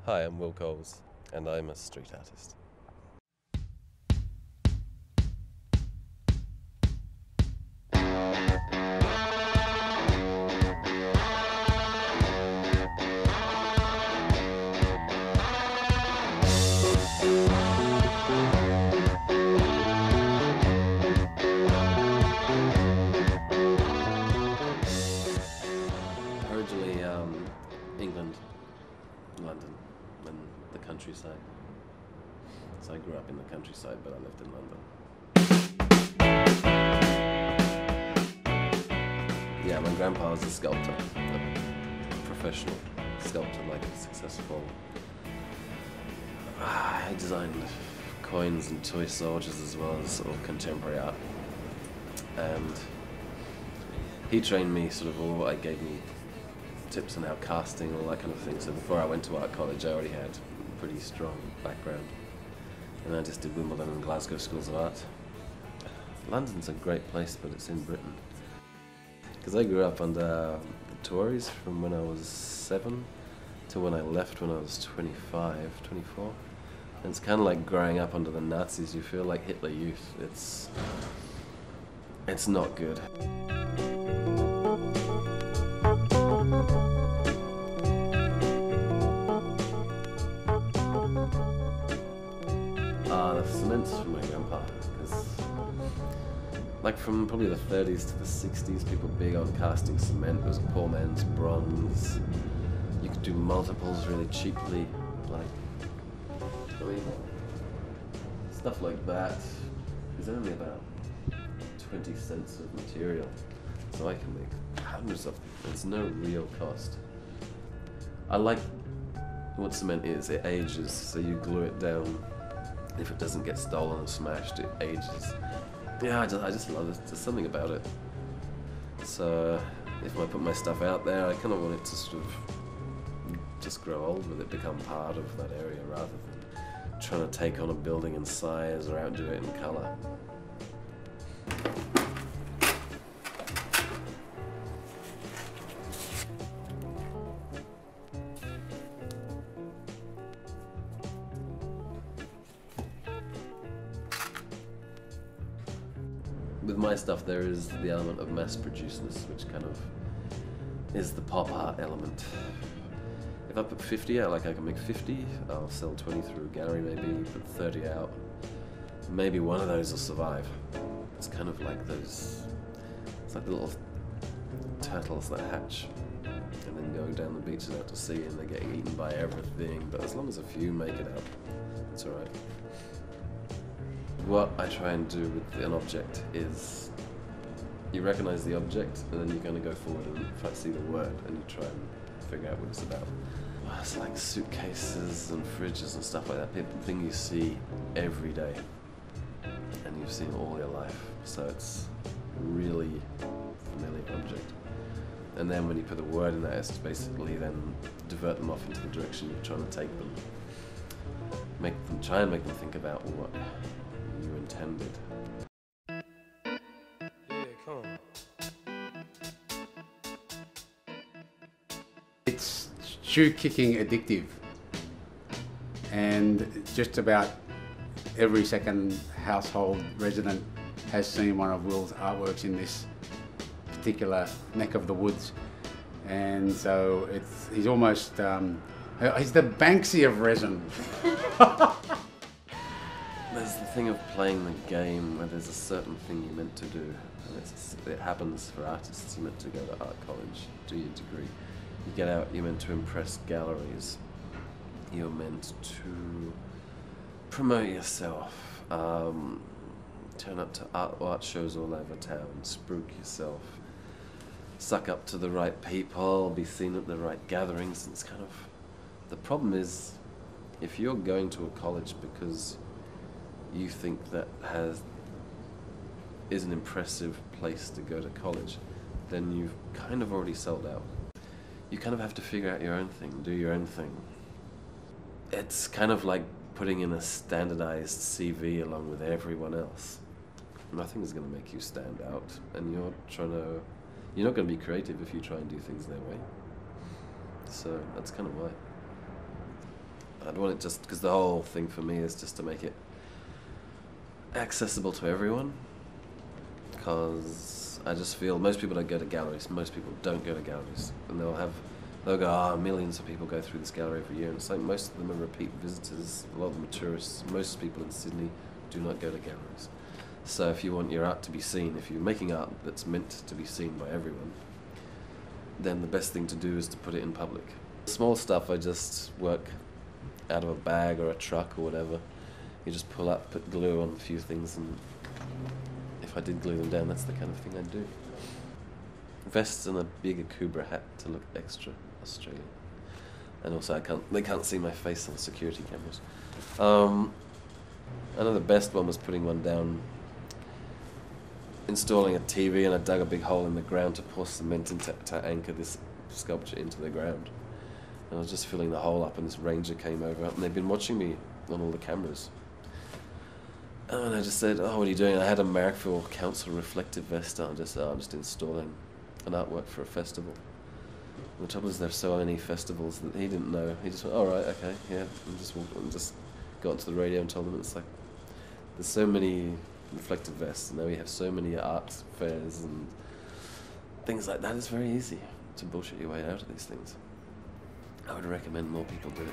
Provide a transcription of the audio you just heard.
Hi, I'm Will Coles, and I'm a street artist. Originally, England, London, and the countryside. So I grew up in the countryside, but I lived in London. Yeah, my grandpa was a sculptor, a professional sculptor, like a successful. He designed coins and toy soldiers as well as sort of contemporary art. And he trained me gave me tips on how casting, all that kind of thing. So before I went to art college, I already had a pretty strong background. And I just did Wimbledon and Glasgow schools of art. London's a great place, but it's in Britain. Because I grew up under the Tories from when I was 7 to when I left when I was 25, 24. And it's kind of like growing up under the Nazis. You feel like Hitler Youth. It's not good. The cement's from my grandpa, because like from probably the 30s to the 60s, people big on casting cement. It was a poor man's bronze. You could do multiples really cheaply, stuff like that is only about 20 cents of material, so I can make hundreds of them. It's no real cost. I like what cement is. It ages, so you glue it down. If it doesn't get stolen or smashed, it ages. Yeah, I just love it. There's something about it. So if I put my stuff out there, I kind of want it to sort of just grow old with it, become part of that area, rather than trying to take on a building in size or outdo it in colour. With my stuff, there is the element of mass-producedness, which kind of is the pop art element. If I put 50 out, like I can make 50, I'll sell 20 through a gallery maybe, put 30 out. Maybe one of those will survive. It's kind of like those, it's like the little turtles that hatch and then go down the beaches out to sea and they get eaten by everything, but as long as a few make it out, it's alright. What I try and do with an object is you recognize the object and then you're going to go forward and see the word and you try and figure out what it's about. Well, it's like suitcases and fridges and stuff like that, thing you see every day and you've seen all your life, so it's a really familiar object. And then when you put a word in that, it's to basically then divert them off into the direction you're trying to take them. Try and make them think about what you intended. Yeah, come on. It's shoe kicking addictive, and just about every second household resident has seen one of Will's artworks in this particular neck of the woods, and so he's almost he's the Banksy of resin. There's the thing of playing the game where there's a certain thing you're meant to do, and it happens for artists. You're meant to go to art college, do your degree. You get out, you're meant to impress galleries. You're meant to promote yourself, turn up to art shows all over town, spruik yourself, suck up to the right people, be seen at the right gatherings. It's kind of, the problem is, if you're going to a college because you think that is an impressive place to go to college, then you've kind of already sold out. You kind of have to figure out your own thing, do your own thing. It's kind of like putting in a standardized CV along with everyone else. Nothing is going to make you stand out, and you're not going to be creative if you try and do things their way. So that's kind of why. I'd want it just because the whole thing for me is just to make it accessible to everyone, because I just feel most people don't go to galleries. Most people don't go to galleries, and they'll go, millions of people go through this gallery every year, and it's like most of them are repeat visitors. A lot of them are tourists. Most people in Sydney do not go to galleries. So if you want your art to be seen, if you're making art that's meant to be seen by everyone, then the best thing to do is to put it in public. Small stuff, I just work out of a bag or a truck or whatever. You just pull up, put glue on a few things, and if I did glue them down, that's the kind of thing I'd do. Vests and a big Akubra hat to look extra Australian. And also they can't see my face on security cameras. I know the best one was putting one down, installing a TV, and I dug a big hole in the ground to pour cement in to anchor this sculpture into the ground. And I was just filling the hole up, and this ranger came over, and they'd been watching me on all the cameras. And I just said, "Oh, what are you doing?" I had a Marrickville Council reflective vest on. I'm just installing an artwork for a festival. And the trouble is, there's so many festivals that he didn't know. He just went, "All right, okay, yeah," and just got onto the radio and told them. It's like, there's so many reflective vests, and now we have so many art fairs and things like that. It's very easy to bullshit your way out of these things. I would recommend more people do it.